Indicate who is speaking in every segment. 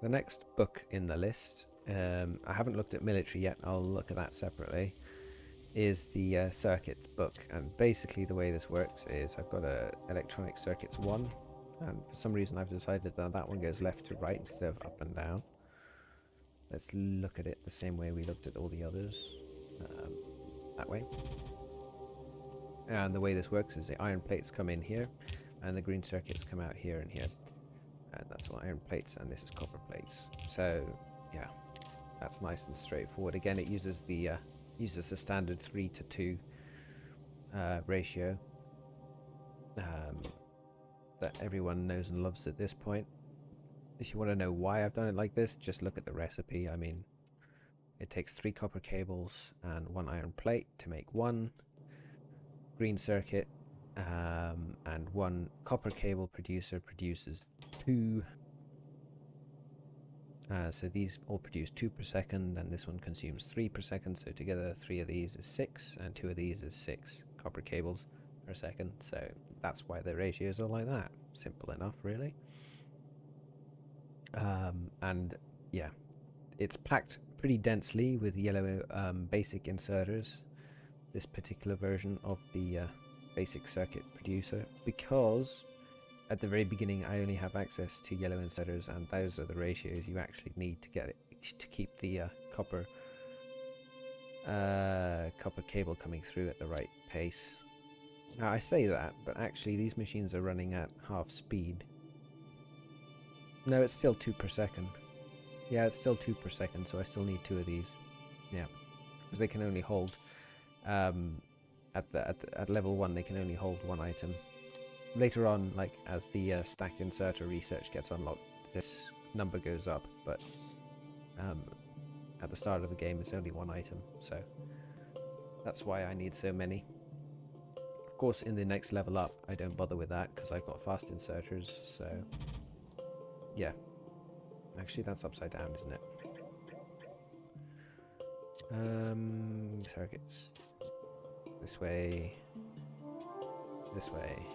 Speaker 1: The next book in the list, I haven't looked at military yet, I'll look at that separately, is the circuits book. And basically the way this works is I've got a electronic circuits 1, and for some reason I've decided that that one goes left to right instead of up and down. Let's look at it the same way we looked at all the others, that way. And the way this works is the iron plates come in here, and the green circuits come out here and here. And that's all iron plates, and this is copper plates. So yeah, that's nice and straightforward. Again, it uses the standard 3:2 ratio that everyone knows and loves at this point. If you want to know why I've done it like this, just look at the recipe. I mean, it takes 3 copper cables and 1 iron plate to make 1 green circuit, and 1 copper cable producer produces 2. So these all produce 2 per second, and this one consumes 3 per second. So together 3 of these is 6, and 2 of these is 6 copper cables per second. So that's why the ratios are like that. Simple enough, really. And yeah, it's packed pretty densely with yellow basic inserters, this particular version of the basic circuit producer, because at the very beginning I only have access to yellow inserters, and those are the ratios you actually need to get it to keep the copper cable coming through at the right pace. Now I say that, but actually these machines are running at half speed. No, it's still 2 per second. Yeah, it's still 2 per second, so I still need 2 of these. Yeah, because they can only hold at level 1 they can only hold 1 item. Later on, like as the stack inserter research gets unlocked, this number goes up, but at the start of the game it's only 1 item, so that's why I need so many. Of course, in the next level up I don't bother with that because I've got fast inserters, so yeah. Actually that's upside down, isn't it? Circuits. This way. This way.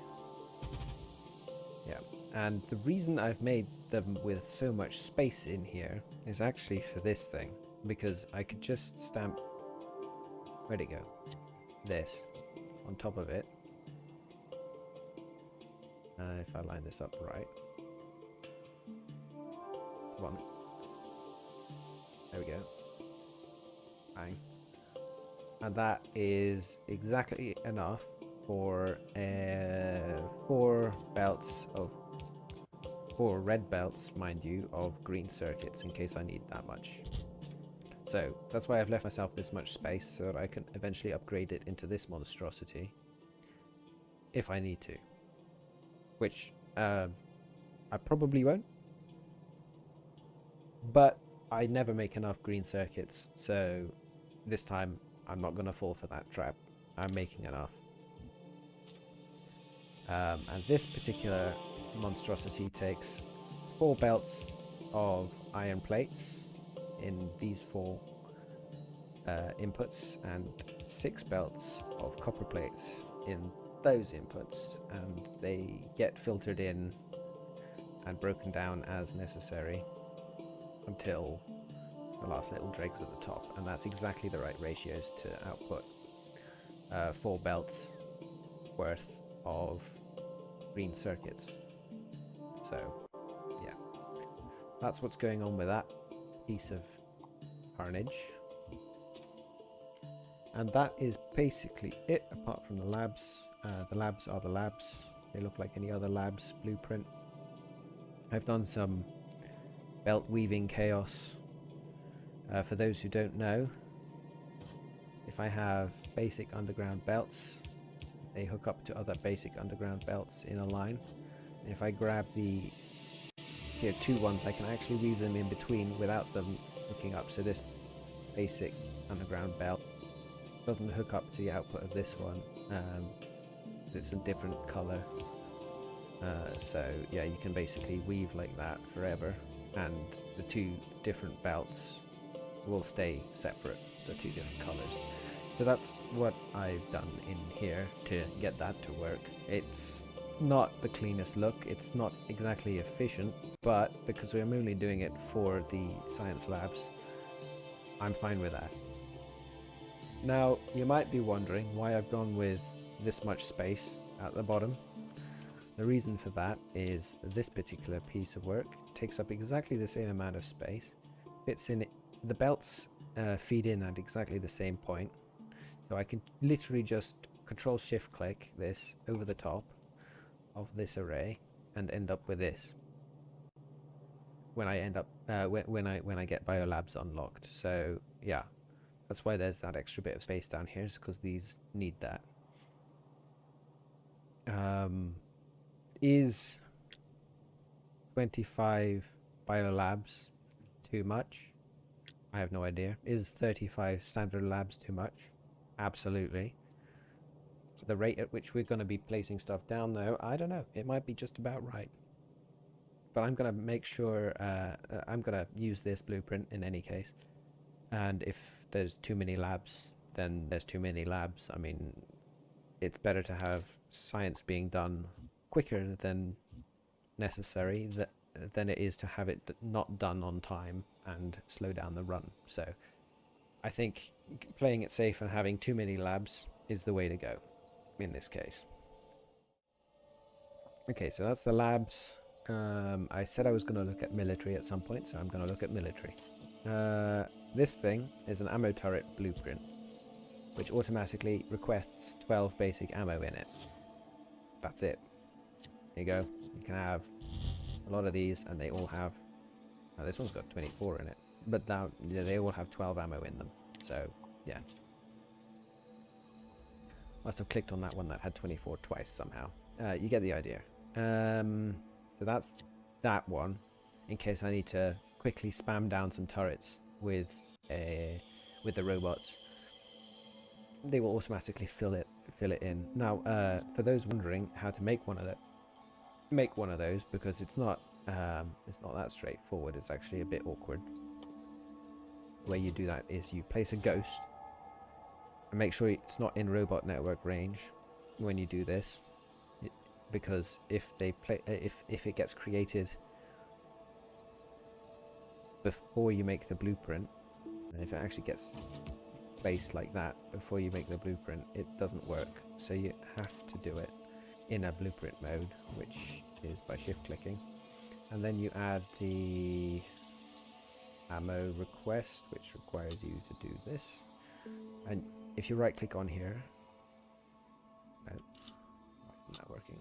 Speaker 1: Yeah, and the reason I've made them with so much space in here is actually for this thing, because I could just stamp, where'd it go? This on top of it. If I line this up right. Come on. There we go. Bang. And that is exactly enough for 4 red belts, mind you, of green circuits in case I need that much. So that's why I've left myself this much space, so that I can eventually upgrade it into this monstrosity if I need to, which I probably won't, but I never make enough green circuits, so this time I'm not going to fall for that trap. I'm making enough. And this particular monstrosity takes 4 belts of iron plates in these 4 inputs, and 6 belts of copper plates in those inputs, and they get filtered in and broken down as necessary until the last little dregs at the top, and that's exactly the right ratios to output 4 belts worth of green circuits. So yeah, that's what's going on with that piece of carnage, and that is basically it, apart from the labs. The labs are the labs. They look like any other labs blueprint. I've done some belt weaving chaos. For those who don't know, if I have basic underground belts, they hook up to other basic underground belts in a line. If I grab the tier 2 ones, I can actually weave them in between without them hooking up. So this basic underground belt doesn't hook up to the output of this one, because it's a different color. So yeah, you can basically weave like that forever, and the 2 different belts will stay separate, the 2 different colors. So that's what I've done in here to get that to work. It's not the cleanest look, it's not exactly efficient, but because I'm only doing it for the science labs, I'm fine with that. Now, you might be wondering why I've gone with this much space at the bottom. The reason for that is this particular piece of work takes up exactly the same amount of space, fits in it, the belts feed in at exactly the same point, so I can literally just Control Shift click this over the top of this array and end up with this when I end up when I get biolabs unlocked. So yeah, that's why there's that extra bit of space down here, is because these need that. Is 25 biolabs too much? I have no idea. Is 35 standard labs too much? Absolutely. The rate at which we're going to be placing stuff down, though, I don't know. It might be just about right. But I'm going to make sure I'm going to use this blueprint in any case. And if there's too many labs, then there's too many labs. I mean, it's better to have science being done quicker than necessary than it is to have it not done on time and slow down the run. So I think playing it safe and having too many labs is the way to go in this case. Okay, so that's the labs. I said I was going to look at military at some point, so I'm going to look at military. This thing is an ammo turret blueprint, which automatically requests 12 basic ammo in it. That's it. There you go. You can have a lot of these, and they all have... this one's got 24 in it, but now yeah, they all have 12 ammo in them. So, yeah. Must have clicked on that one that had 24 twice somehow. You get the idea. So that's that one, in case I need to quickly spam down some turrets with the robots. They will automatically fill it in. Now, for those wondering how to make one of those, because it's not that straightforward. It's actually a bit awkward. The way you do that is you place a ghost and make sure it's not in robot network range when you do this, because if it gets created before you make the blueprint, and if it actually gets placed like that before you make the blueprint, it doesn't work. So you have to do it in a blueprint mode, which is by shift clicking, and then you add the ammo request, which requires you to do this. And if you right click on here, why isn't that working?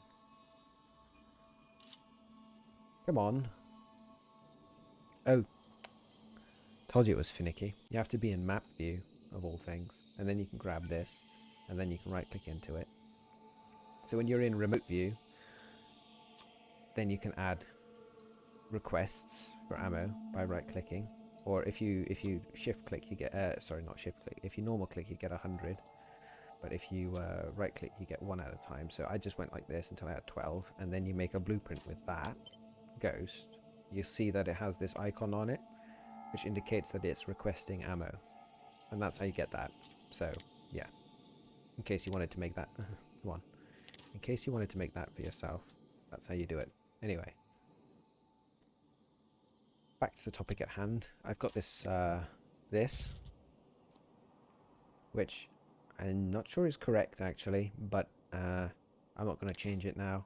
Speaker 1: Come on. Oh, told you it was finicky. You have to be in map view of all things, and then you can grab this, and then you can right click into it. So when you're in remote view, then you can add requests for ammo by right clicking, or if you shift click you get sorry, not shift click, if you normal click you get 100, but if you right click you get one at a time. So I just went like this until I had 12, and then you make a blueprint with that ghost. You see that it has this icon on it, which indicates that it's requesting ammo, and that's how you get that. So yeah, in case you wanted to make that come on, in case you wanted to make that for yourself, that's how you do it. Anyway, back to the topic at hand. I've got this which I'm not sure is correct actually, but I'm not going to change it now.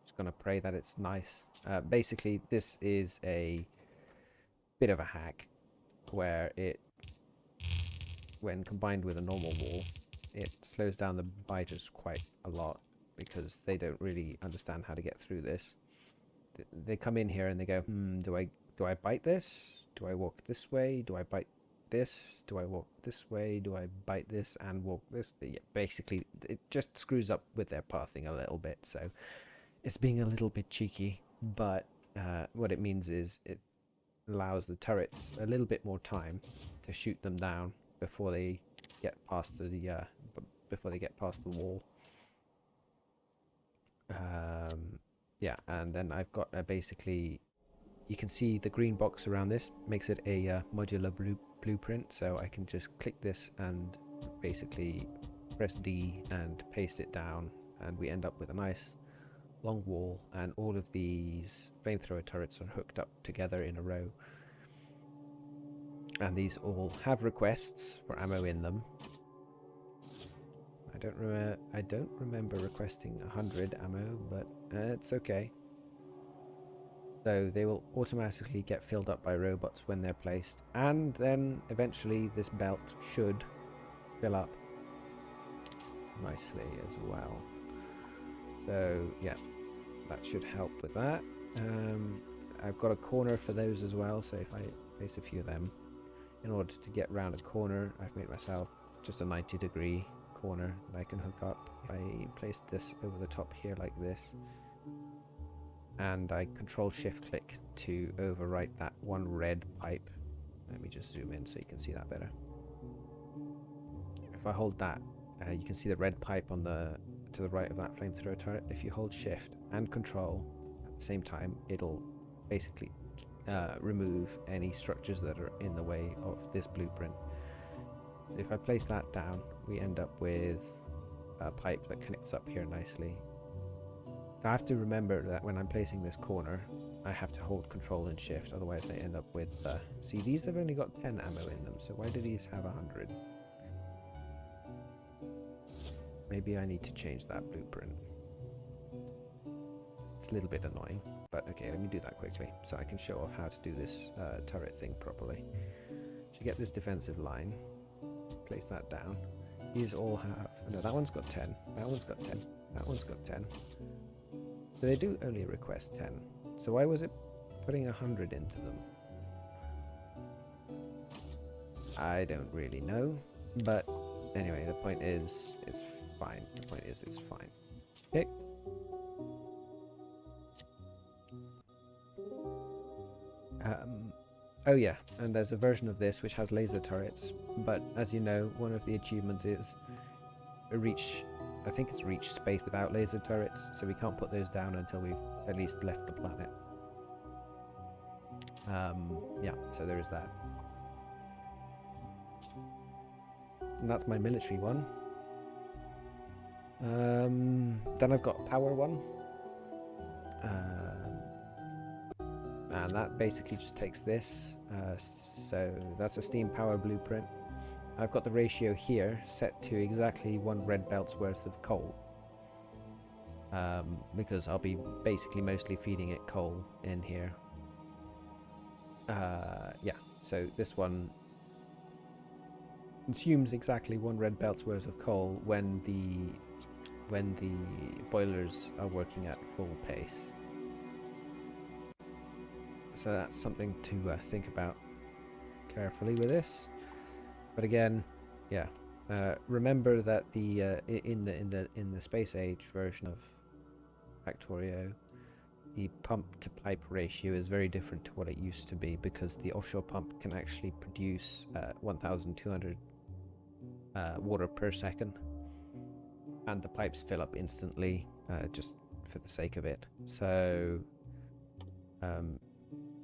Speaker 1: Just going to pray that it's nice. Basically, this is a bit of a hack where when combined with a normal wall, it slows down the biters quite a lot, because they don't really understand how to get through this. They come in here and they go, do I bite this? Do I walk this way? Do I bite this? Do I walk this way? Do I bite this and walk this? Yeah, basically, it just screws up with their pathing a little bit. So it's being a little bit cheeky, but what it means is it allows the turrets a little bit more time to shoot them down before they get past the wall. Yeah, and then I've got basically, you can see the green box around this makes it a modular blueprint, so I can just click this and basically press D and paste it down, and we end up with a nice long wall, and all of these flamethrower turrets are hooked up together in a row, and these all have requests for ammo in them. I don't remember requesting 100 ammo, but it's okay. So they will automatically get filled up by robots when they're placed, and then eventually this belt should fill up nicely as well. So yeah, that should help with that. I've got a corner for those as well, so if I place a few of them, in order to get round a corner, I've made myself just a 90-degree corner that I can hook up. If I place this over the top here like this, and I Control-Shift-Click to overwrite that one red pipe. Let me just zoom in so you can see that better. If I hold that, you can see the red pipe on to the right of that flamethrower turret. If you hold Shift and Control at the same time, it'll basically remove any structures that are in the way of this blueprint. So if I place that down, we end up with a pipe that connects up here nicely. I have to remember that when I'm placing this corner, I have to hold Control and Shift, otherwise I end up with... see, these have only got 10 ammo in them, so why do these have 100? Maybe I need to change that blueprint. It's a little bit annoying, but okay, let me do that quickly so I can show off how to do this turret thing properly. So you get this defensive line, place that down. These all have... no, that one's got 10, that one's got 10, that one's got 10. So they do only request 10. So why was it putting 100 into them? I don't really know, but anyway, the point is it's fine. The point is it's fine. Okay. Oh yeah, and there's a version of this which has laser turrets, but as you know, one of the achievements is reach... I think it's reach space without laser turrets, so we can't put those down until we've at least left the planet. Yeah, so there is that. And that's my military one. Then I've got power one. And that basically just takes this. So that's a steam power blueprint. I've got the ratio here set to exactly 1 red belt's worth of coal. Because I'll be basically mostly feeding it coal in here. Yeah, so this one consumes exactly 1 red belt's worth of coal when the boilers are working at full pace. So that's something to think about carefully with this. But again, yeah, remember that the in the space age version of Factorio, the pump to pipe ratio is very different to what it used to be, because the offshore pump can actually produce 1,200 water per second, and the pipes fill up instantly just for the sake of it. So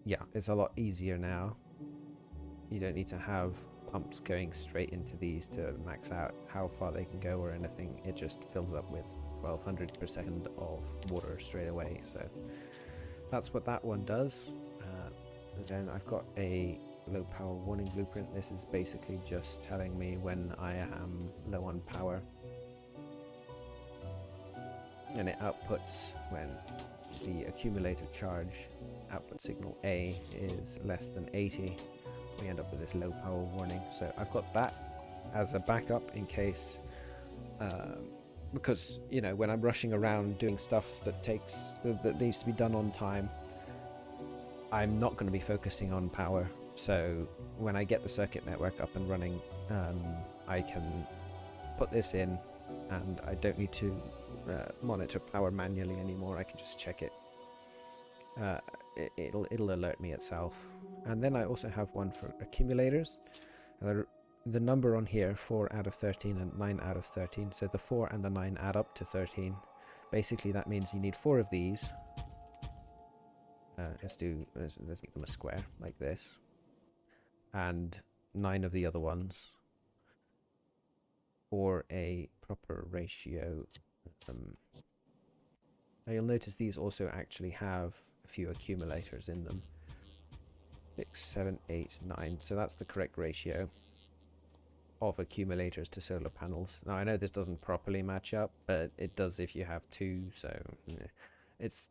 Speaker 1: yeah, it's a lot easier now. You don't need to have pumps going straight into these to max out how far they can go or anything. It just fills up with 1,200 per second of water straight away. So that's what that one does. And then I've got a low power warning blueprint. This is basically just telling me when I am low on power, and it outputs when the accumulator charge output signal A is less than 80. We end up with this low power warning. So I've got that as a backup in case, because, you know, when I'm rushing around doing stuff that needs to be done on time, I'm not going to be focusing on power. So when I get the circuit network up and running, I can put this in, and I don't need to monitor power manually anymore. I can just check it. It'll alert me itself. And then I also have one for accumulators. The number on here, 4 out of 13 and 9 out of 13. So the 4 and the 9 add up to 13. Basically, that means you need 4 of these. Let's make them a square like this, and 9 of the other ones for a proper ratio Now you'll notice these also actually have a few accumulators in them. 6, 7, 8, 9. So that's the correct ratio of accumulators to solar panels. Now I know this doesn't properly match up, but it does if you have two, so yeah. It's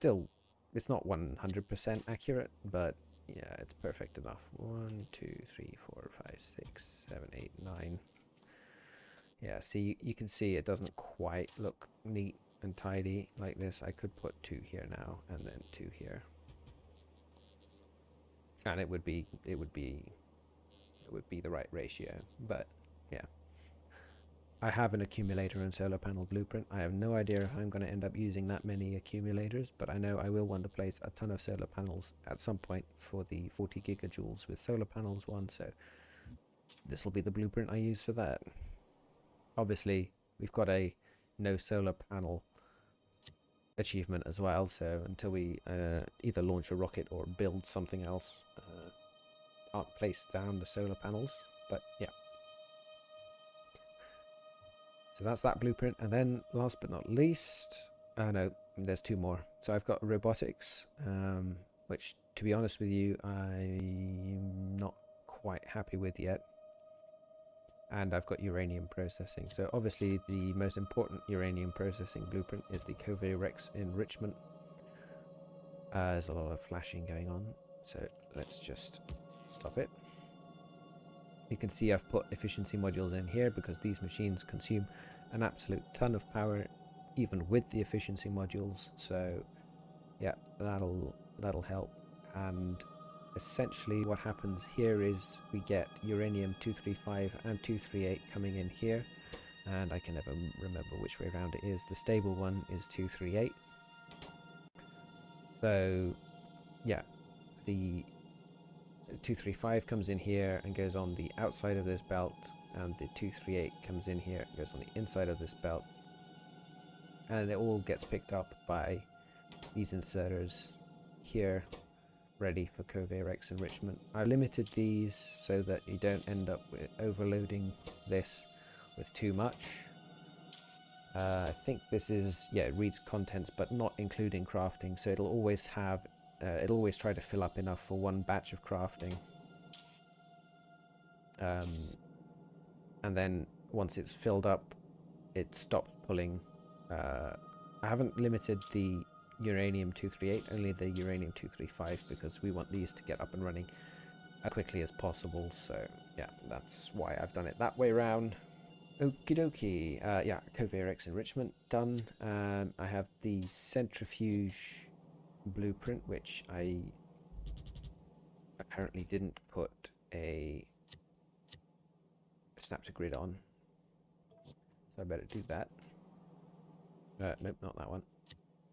Speaker 1: not 100% accurate, but yeah, it's perfect enough. 1, 2, 3, 4, 5, 6, 7, 8, 9. Yeah, see, you can see it doesn't quite look neat and tidy like this. I could put 2 here now and then 2 here. And it would be the right ratio, but yeah. I have an accumulator and solar panel blueprint. I have no idea if I'm going to end up using that many accumulators, but I know I will want to place a ton of solar panels at some point for the 40 gigajoules with solar panels one, so this will be the blueprint I use for that. Obviously, we've got a no solar panel achievement as well, so until we either launch a rocket or build something else, can't place down the solar panels, but yeah. So that's that blueprint, and then last but not least, no, there's 2 more. So I've got robotics, which to be honest with you, I'm not quite happy with yet. And I've got uranium processing. So obviously the most important uranium processing blueprint is the Cove-Rex enrichment. There's a lot of flashing going on, so let's just stop it. You can see I've put efficiency modules in here because these machines consume an absolute ton of power even with the efficiency modules, so yeah, that'll help. And essentially what happens here is we get uranium 235 and 238 coming in here, and I can never remember which way around it is. The stable one is 238. So yeah, the 235 comes in here and goes on the outside of this belt, and the 238 comes in here and goes on the inside of this belt, and it all gets picked up by these inserters here, ready for Cove-Rex enrichment. I've limited these so that you don't end up with overloading this with too much. I think this is, yeah, it reads contents but not including crafting, so it'll always have it'll always try to fill up enough for one batch of crafting, and then once it's filled up it stops pulling. I haven't limited the uranium 238, only the uranium 235, because we want these to get up and running as quickly as possible, so yeah, that's why I've done it that way around. Okie dokie. Yeah, Cove-Rex enrichment done. I have the centrifuge blueprint, which I apparently didn't put a snap to grid on, so I better do that. Nope, not that one.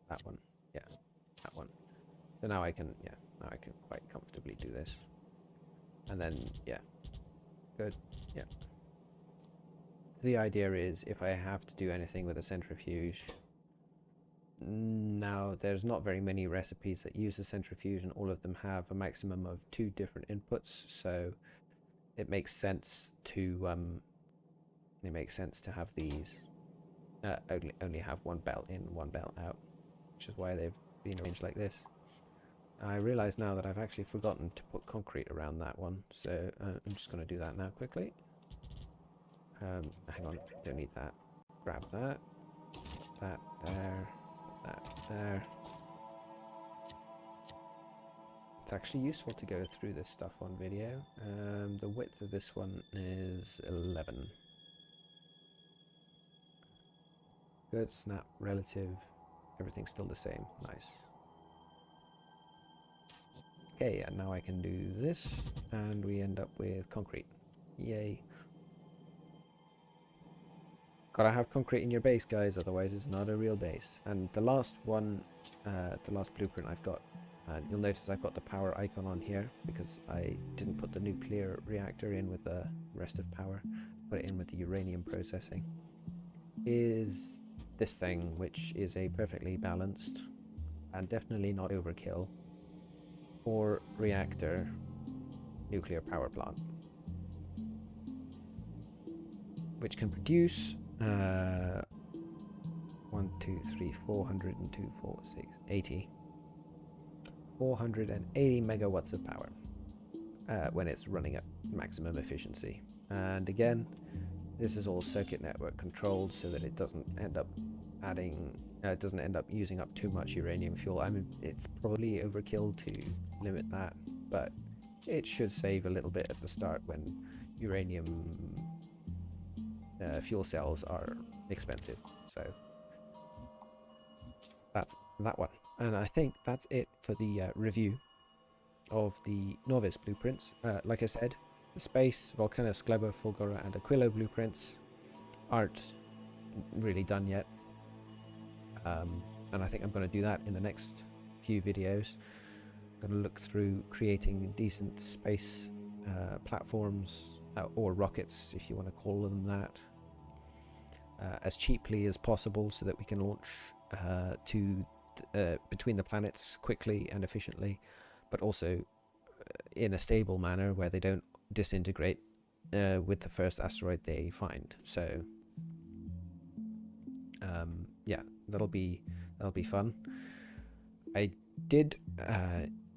Speaker 1: That one. Yeah, that one. So now I can, yeah, now I can quite comfortably do this. And then, yeah, good, yeah. So the idea is if I have to do anything with a centrifuge, now there's not very many recipes that use a centrifuge, and all of them have a maximum of 2 different inputs, so it makes sense to have these only have one belt in, one belt out, which is why they've been arranged like this. I realise now that I've actually forgotten to put concrete around that one, so I'm just going to do that now quickly. Hang on, don't need that. Grab that, put that there, put that there. It's actually useful to go through this stuff on video. The width of this one is 11. Good, snap, relative, everything's still the same. Nice. Okay, and now I can do this, and we end up with concrete. Yay. Gotta have concrete in your base, guys, otherwise it's not a real base. And the last one, the last blueprint I've got, and you'll notice I've got the power icon on here because I didn't put the nuclear reactor in with the rest of power, put it in with the uranium processing, is this thing, which is a perfectly balanced and definitely not overkill 4-reactor nuclear power plant, which can produce 1, 2, 3, 402, 4, 6, 80. 480 megawatts of power when it's running at maximum efficiency. And again, this is all circuit network controlled so that it doesn't end up using up too much uranium fuel. I mean, it's probably overkill to limit that, but it should save a little bit at the start when uranium fuel cells are expensive. So that's that one. And I think that's it for the review of the Nauvis blueprints. Like I said, the Space, Vulcanus, Gleba, Fulgora, and Aquilo blueprints aren't really done yet. And I think I'm going to do that in the next few videos. I'm going to look through creating decent space platforms, or rockets, if you want to call them that, as cheaply as possible so that we can launch between the planets quickly and efficiently, but also in a stable manner where they don't disintegrate with the first asteroid they find. So yeah, that'll be fun. I did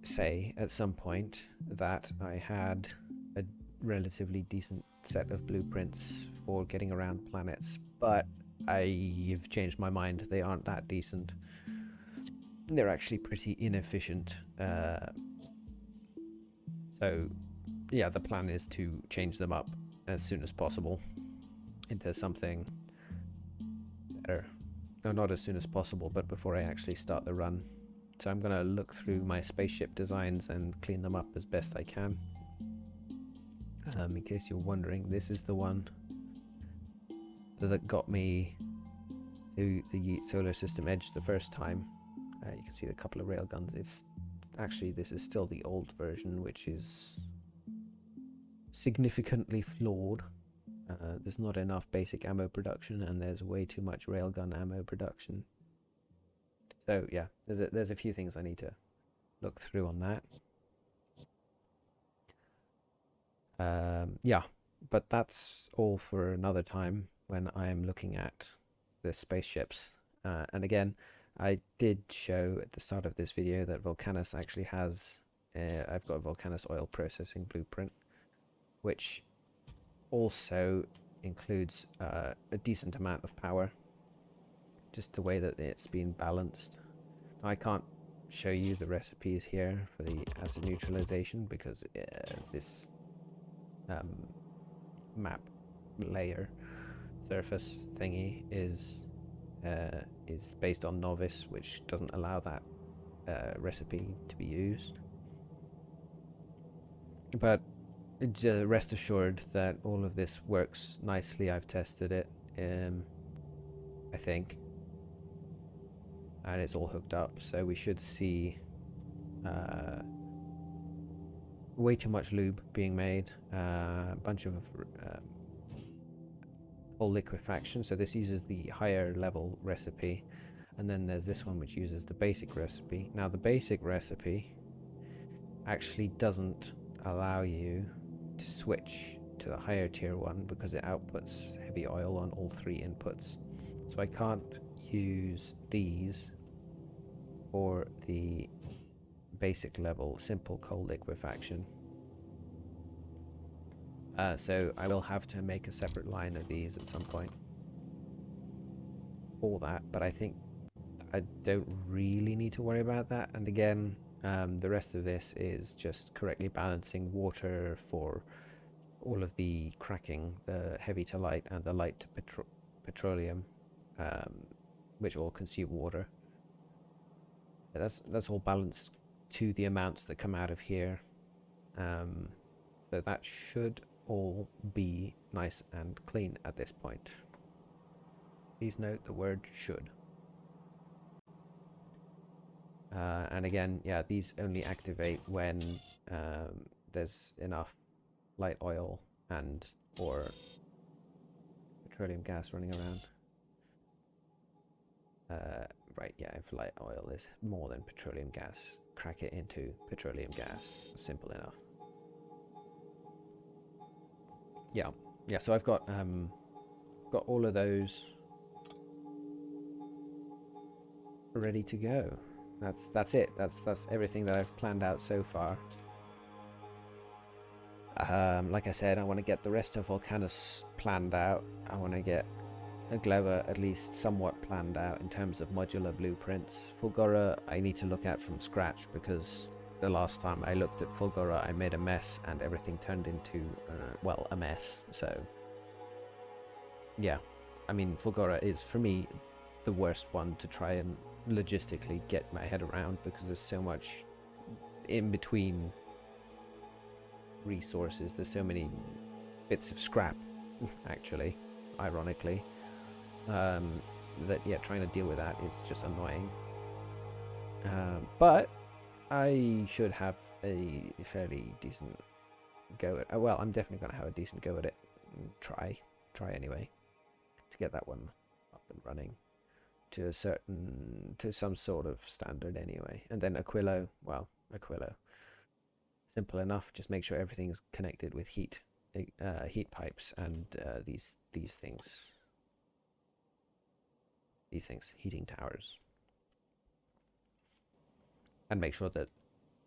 Speaker 1: say at some point that I had a relatively decent set of blueprints for getting around planets, but I've changed my mind. They aren't that decent. They're actually pretty inefficient. So yeah, the plan is to change them up as soon as possible into something better. No, not as soon as possible, but before I actually start the run. So I'm going to look through my spaceship designs and clean them up as best I can. In case you're wondering, this is the one that got me to the solar system edge the first time. You can see the couple of railguns. It's actually, this is still the old version, which is significantly flawed. There's not enough basic ammo production, and there's way too much railgun ammo production. So yeah, there's a few things I need to look through on that. Yeah, but that's all for another time when I'm looking at the spaceships. And again, I did show at the start of this video that Vulcanus actually has, I've got a Vulcanus Oil processing blueprint, which also includes a decent amount of power, just the way that it's been balanced. Now, I can't show you the recipes here for the acid neutralization because this map layer surface thingy is based on Nauvis, which doesn't allow that recipe to be used. But rest assured that all of this works nicely. I've tested it, I think, and it's all hooked up, so we should see way too much lube being made, a bunch of coal liquefaction. So this uses the higher level recipe, and then there's this one which uses the basic recipe. Now the basic recipe actually doesn't allow you to switch to the higher tier one because it outputs heavy oil on all three inputs. So I can't use these for the basic level simple coal liquefaction. So I will have to make a separate line of these at some point for that, but I think I don't really need to worry about that. And again, the rest of this is just correctly balancing water for all of the cracking, the heavy to light and the light to petroleum, which all consume water. That's all balanced to the amounts that come out of here. So that should all be nice and clean at this point. Please note the word should. And again, yeah, these only activate when there's enough light oil and or petroleum gas running around. Right, yeah, if light oil is more than petroleum gas, crack it into petroleum gas. Simple enough. Yeah, so I've got all of those ready to go. That's it. That's everything that I've planned out so far. Like I said, I want to get the rest of Vulcanus planned out. I want to get a Glover at least somewhat planned out in terms of modular blueprints. Fulgora I need to look at from scratch, because the last time I looked at Fulgora I made a mess and everything turned into, well, a mess. So yeah, I mean, Fulgora is for me the worst one to try and logistically get my head around, because there's so much in between resources. There's so many bits of scrap actually, ironically, that yeah, trying to deal with that is just annoying. But I should have a fairly decent go at, well, I'm definitely going to have a decent go at it. Try anyway to get that one up and running to some sort of standard anyway. And then Aquilo, well, simple enough. Just make sure everything's connected with heat pipes and these things, heating towers, and make sure that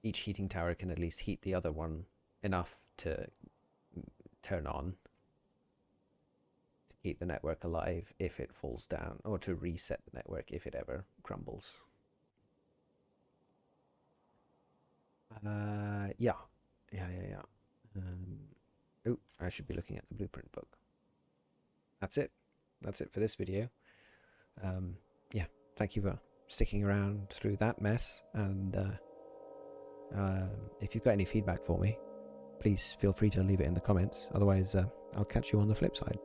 Speaker 1: each heating tower can at least heat the other one enough to turn on, to keep the network alive if it falls down, or to reset the network if it ever crumbles. Yeah. Oh, I should be looking at the blueprint book. That's it for this video. Yeah, thank you for sticking around through that mess, and if you've got any feedback for me, please feel free to leave it in the comments. Otherwise, I'll catch you on the flip side.